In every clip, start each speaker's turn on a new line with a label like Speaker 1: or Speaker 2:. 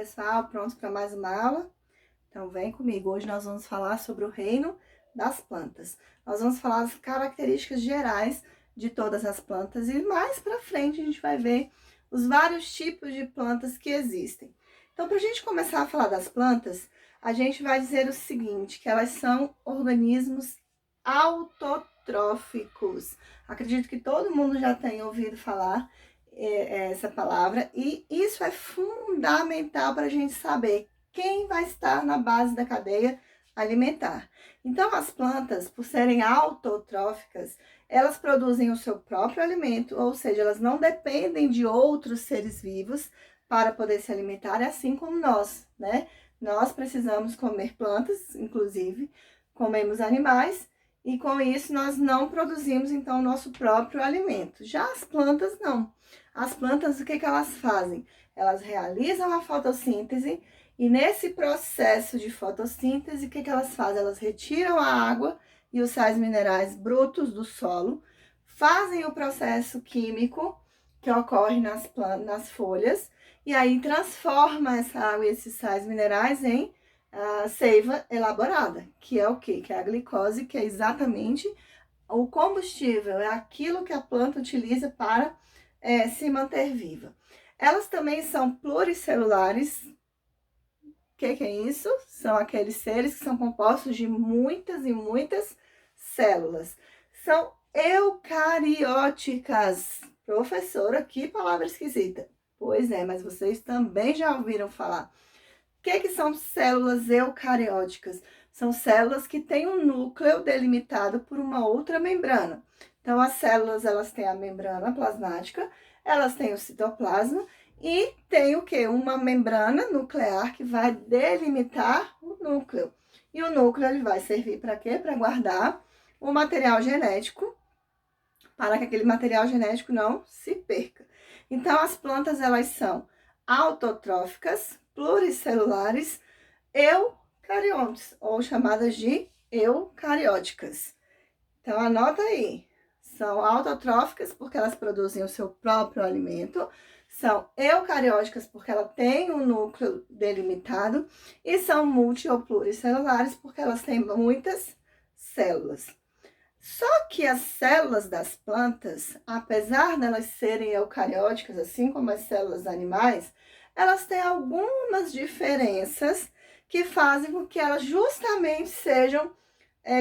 Speaker 1: pessoal, prontos para mais uma aula? Então vem comigo, hoje nós vamos falar sobre o reino das plantas. Nós vamos falar as características gerais de todas as plantas e mais para frente a gente vai ver os vários tipos de plantas que existem. Então, para a gente começar a falar das plantas, a gente vai dizer o seguinte, que elas são organismos autotróficos. Acredito que todo mundo já tenha ouvido falar essa palavra, e isso é fundamental para a gente saber quem vai estar na base da cadeia alimentar. Então, as plantas, por serem autotróficas, elas produzem o seu próprio alimento, ou seja, elas não dependem de outros seres vivos para poder se alimentar, assim como nós, né? Nós precisamos comer plantas, inclusive, comemos animais, e com isso nós não produzimos, então, o nosso próprio alimento. Já as plantas, não. As plantas, o que elas fazem? Elas realizam a fotossíntese e nesse processo de fotossíntese, o que elas fazem? Elas retiram a água e os sais minerais brutos do solo, fazem o processo químico que ocorre nas folhas e aí transforma essa água e esses sais minerais em seiva elaborada, que é o quê? Que é a glicose, que é exatamente o combustível, é aquilo que a planta utiliza para se manter viva. Elas também são pluricelulares. O que é isso? São aqueles seres que são compostos de muitas e muitas células. São eucarióticas. Professora, que palavra esquisita. Pois é, mas vocês também já ouviram falar. O que são células eucarióticas? São células que têm um núcleo delimitado por uma outra membrana. Então, as células, elas têm a membrana plasmática, elas têm o citoplasma e tem o quê? Uma membrana nuclear que vai delimitar o núcleo. E o núcleo, ele vai servir para quê? Para guardar o material genético, para que aquele material genético não se perca. Então, as plantas, elas são autotróficas, pluricelulares, eucariontes, ou chamadas de eucarióticas. Então, anota aí. São autotróficas porque elas produzem o seu próprio alimento, são eucarióticas porque ela tem um núcleo delimitado e são multi ou pluricelulares porque elas têm muitas células. Só que as células das plantas, apesar delas serem eucarióticas, assim como as células animais, elas têm algumas diferenças que fazem com que elas justamente sejam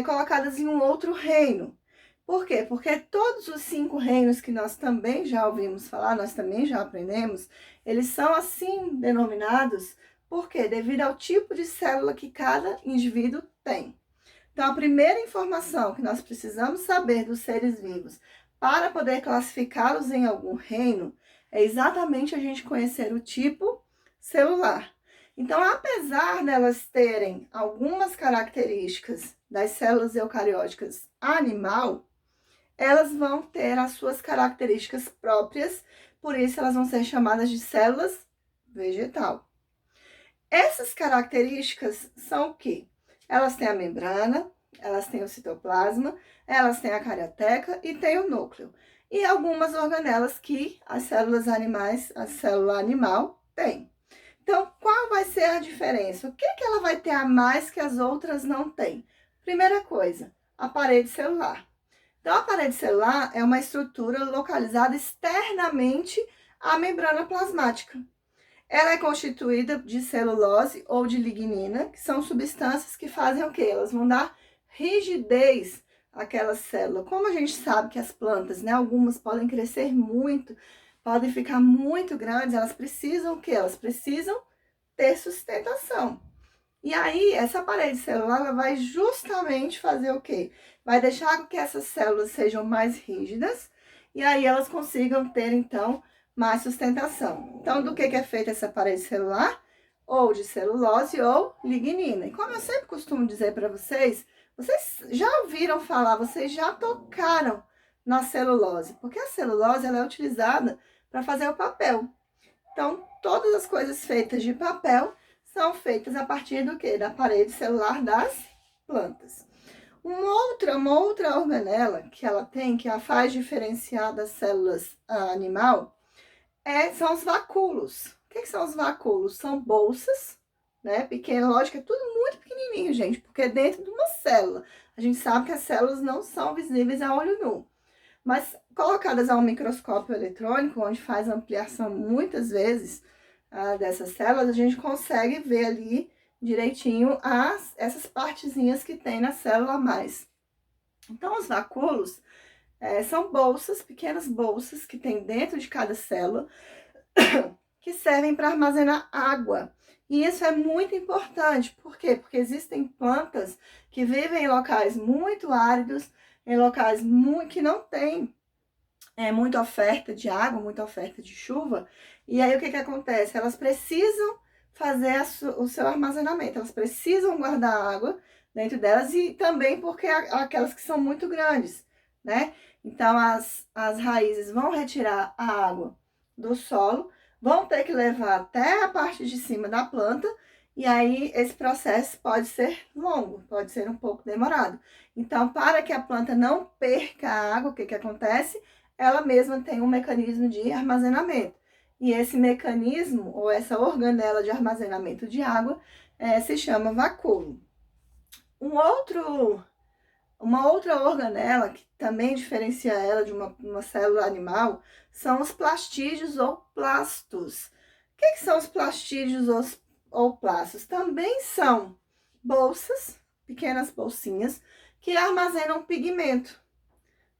Speaker 1: colocadas em um outro reino. Por quê? Porque todos os 5 reinos que nós também já ouvimos falar, nós também já aprendemos, eles são assim denominados, por quê? Devido ao tipo de célula que cada indivíduo tem. Então, a primeira informação que nós precisamos saber dos seres vivos para poder classificá-los em algum reino é exatamente a gente conhecer o tipo celular. Então, apesar delas terem algumas características das células eucarióticas animal, elas vão ter as suas características próprias, por isso elas vão ser chamadas de células vegetal. Essas características são o quê? Elas têm a membrana, elas têm o citoplasma, elas têm a carioteca e têm o núcleo. E algumas organelas que as células animais, a célula animal tem. Então, qual vai ser a diferença? O que ela vai ter a mais que as outras não têm? Primeira coisa, a parede celular. Então, a parede celular é uma estrutura localizada externamente à membrana plasmática. Ela é constituída de celulose ou de lignina, que são substâncias que fazem o quê? Elas vão dar rigidez àquela célula. Como a gente sabe que as plantas, né, algumas podem crescer muito, podem ficar muito grandes, elas precisam o quê? Elas precisam ter sustentação. E aí, essa parede celular, ela vai justamente fazer o quê? Vai deixar com que essas células sejam mais rígidas e aí elas consigam ter, então, mais sustentação. Então, do que é feita essa parede celular? Ou de celulose ou lignina. E como eu sempre costumo dizer para vocês já ouviram falar, vocês já tocaram na celulose, porque a celulose ela é utilizada para fazer o papel. Então, todas as coisas feitas de papel são feitas a partir do quê? Da parede celular das plantas. Uma outra organela que ela tem, que a faz diferenciar das células animal, são os vacúolos. que são os vacúolos? São bolsas, né? Pequena, lógico, é tudo muito pequenininho, gente, porque é dentro de uma célula. A gente sabe que as células não são visíveis a olho nu. Mas colocadas a um microscópio eletrônico, onde faz ampliação muitas vezes dessas células, a gente consegue ver ali direitinho essas partezinhas que tem na célula a mais. Então, os vacúolos são bolsas, pequenas bolsas que tem dentro de cada célula, que servem para armazenar água. E isso é muito importante. Por quê? Porque existem plantas que vivem em locais muito áridos, em locais que não tem muita oferta de água, muita oferta de chuva. E aí o que acontece? Elas precisam fazer o seu armazenamento, elas precisam guardar água dentro delas e também porque aquelas que são muito grandes, né? Então as raízes vão retirar a água do solo, vão ter que levar até a parte de cima da planta, e aí esse processo pode ser longo, pode ser um pouco demorado. Então, para que a planta não perca a água, o que acontece? Ela mesma tem um mecanismo de armazenamento. E esse mecanismo, ou essa organela de armazenamento de água, se chama vacúolo. Uma outra organela, que também diferencia ela de uma célula animal, são os plastídeos ou plastos. O que são os plastídeos ou plastos? Também são bolsas, pequenas bolsinhas, que armazenam pigmento.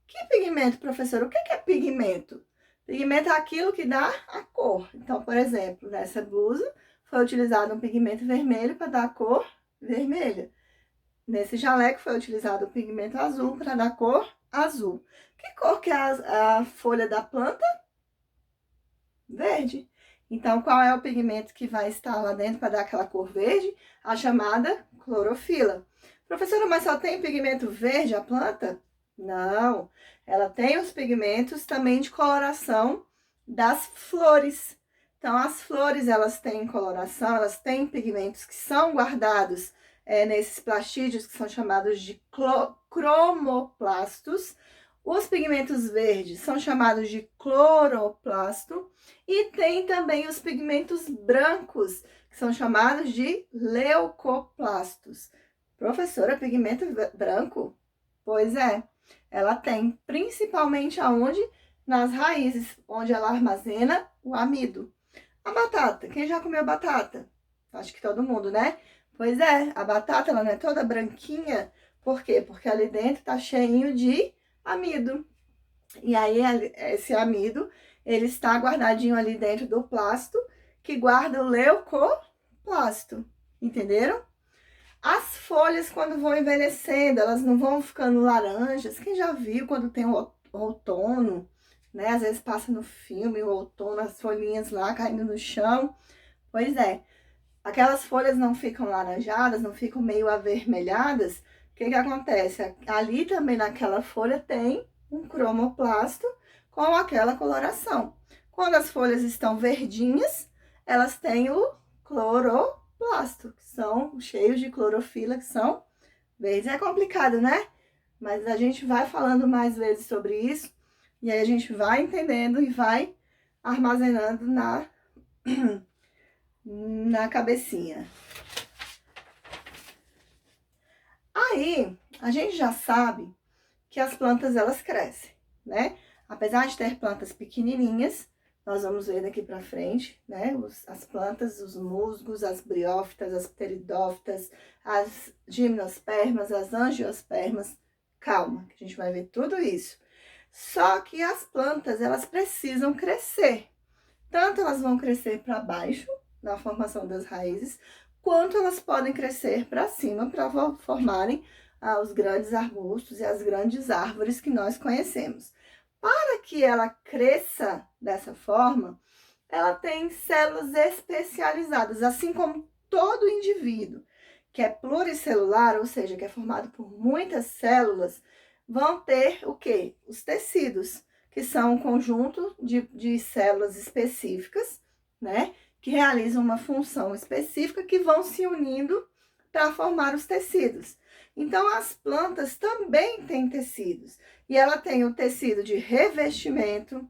Speaker 1: Que pigmento, professor? O que é pigmento? Pigmento é aquilo que dá a cor. Então, por exemplo, nessa blusa foi utilizado um pigmento vermelho para dar a cor vermelha. Nesse jaleco foi utilizado o pigmento azul para dar cor azul. Que cor que é a folha da planta? Verde. Então, qual é o pigmento que vai estar lá dentro para dar aquela cor verde? A chamada clorofila. Professora, mas só tem pigmento verde a planta? Não. Ela tem os pigmentos também de coloração das flores. Então, as flores, elas têm coloração, elas têm pigmentos que são guardados nesses plastídeos, que são chamados de cromoplastos. Os pigmentos verdes são chamados de cloroplasto. E tem também os pigmentos brancos, que são chamados de leucoplastos. Professora, pigmento branco? Pois é, ela tem principalmente aonde? Nas raízes, onde ela armazena o amido. A batata, quem já comeu batata? Acho que todo mundo, né? Pois é, a batata ela não é toda branquinha, por quê? Porque ali dentro tá cheinho de amido. E aí esse amido, ele está guardadinho ali dentro do plasto, que guarda o leucoplasto, entenderam? As folhas, quando vão envelhecendo, elas não vão ficando laranjas. Quem já viu quando tem o outono, né? Às vezes passa no filme o outono, as folhinhas lá caindo no chão. Pois é, aquelas folhas não ficam laranjadas, não ficam meio avermelhadas. O que acontece? Ali também naquela folha tem um cromoplasto com aquela coloração. Quando as folhas estão verdinhas, elas têm o cloroplasto, que são cheios de clorofila, que são verdes. É complicado, né? Mas a gente vai falando mais vezes sobre isso, e aí a gente vai entendendo e vai armazenando na cabecinha. Aí, a gente já sabe que as plantas, elas crescem, né? Apesar de ter plantas pequenininhas, nós vamos ver daqui pra frente, né? As plantas, os musgos, as briófitas, as pteridófitas, as gimnospermas, as angiospermas. Calma, que a gente vai ver tudo isso. Só que as plantas, elas precisam crescer. Tanto elas vão crescer para baixo, na formação das raízes, quanto elas podem crescer para cima, para formarem os grandes arbustos e as grandes árvores que nós conhecemos. Para que ela cresça dessa forma, ela tem células especializadas, assim como todo indivíduo que é pluricelular, ou seja, que é formado por muitas células, vão ter o quê? Os tecidos, que são um conjunto de células específicas, né? Que realizam uma função específica, que vão se unindo para formar os tecidos. Então, as plantas também têm tecidos. E ela tem o tecido de revestimento,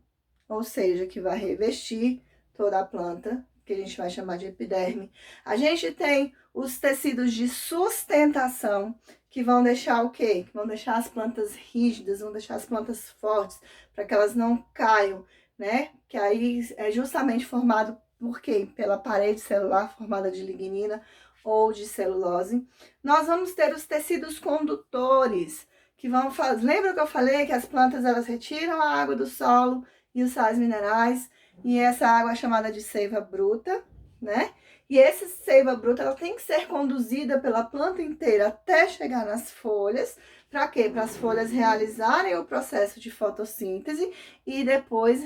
Speaker 1: ou seja, que vai revestir toda a planta. que a gente vai chamar de epiderme. A gente tem os tecidos de sustentação, que vão deixar o quê? Que vão deixar as plantas rígidas, vão deixar as plantas fortes, para que elas não caiam, né? Que aí é justamente formado por quê? Pela parede celular formada de lignina ou de celulose. Nós vamos ter os tecidos condutores, que vão fazer... Lembra que eu falei que as plantas, elas retiram a água do solo e os sais minerais, e essa água é chamada de seiva bruta, né? E essa seiva bruta, ela tem que ser conduzida pela planta inteira até chegar nas folhas. Para quê? Para as folhas realizarem o processo de fotossíntese e depois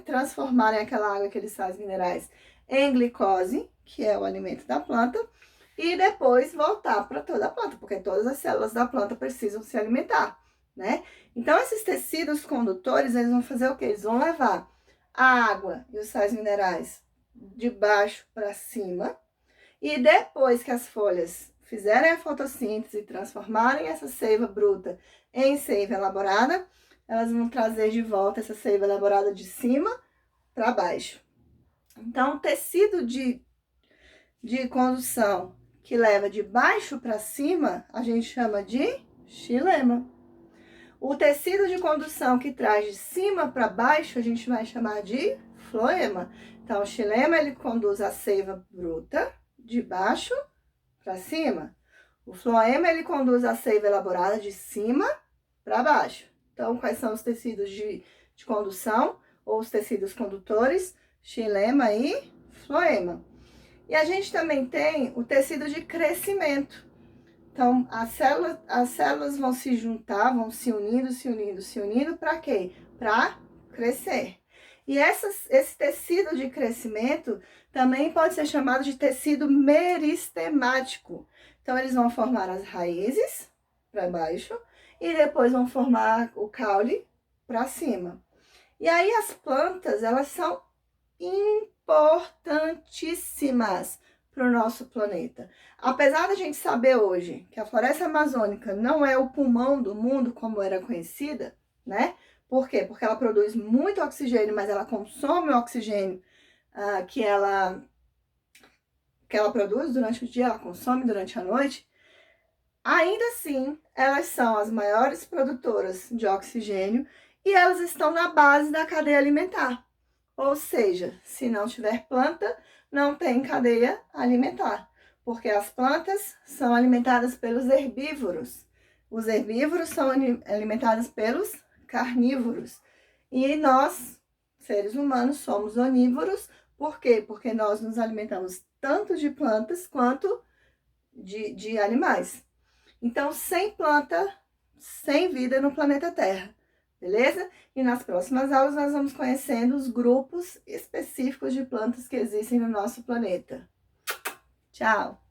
Speaker 1: transformarem aquela água, aqueles sais minerais, em glicose, que é o alimento da planta, e depois voltar para toda a planta, porque todas as células da planta precisam se alimentar, né? Então, esses tecidos condutores, eles vão fazer o quê? Eles vão levar a água e os sais minerais de baixo para cima, e depois que as folhas fizerem a fotossíntese e transformarem essa seiva bruta em seiva elaborada, elas vão trazer de volta essa seiva elaborada de cima para baixo. Então, o tecido de condução que leva de baixo para cima, a gente chama de xilema. O tecido de condução que traz de cima para baixo, a gente vai chamar de floema. Então, o xilema, ele conduz a seiva bruta de baixo para cima. O floema, ele conduz a seiva elaborada de cima para baixo. Então, quais são os tecidos de condução ou os tecidos condutores? Xilema e floema. E a gente também tem o tecido de crescimento. Então, as células vão se juntar, vão se unindo, para quê? Para crescer. E esse tecido de crescimento também pode ser chamado de tecido meristemático. Então, eles vão formar as raízes para baixo e depois vão formar o caule para cima. E aí, as plantas, elas são importantíssimas para o nosso planeta. Apesar da gente saber hoje que a floresta amazônica não é o pulmão do mundo como era conhecida, né? Por quê? Porque ela produz muito oxigênio, mas ela consome o oxigênio que ela produz durante o dia, ela consome durante a noite. Ainda assim, elas são as maiores produtoras de oxigênio e elas estão na base da cadeia alimentar. Ou seja, se não tiver planta, não tem cadeia alimentar, porque as plantas são alimentadas pelos herbívoros. Os herbívoros são alimentados pelos carnívoros. E nós, seres humanos, somos onívoros. Por quê? Porque nós nos alimentamos tanto de plantas quanto de animais. Então, sem planta, sem vida no planeta Terra. Beleza? E nas próximas aulas nós vamos conhecendo os grupos específicos de plantas que existem no nosso planeta. Tchau!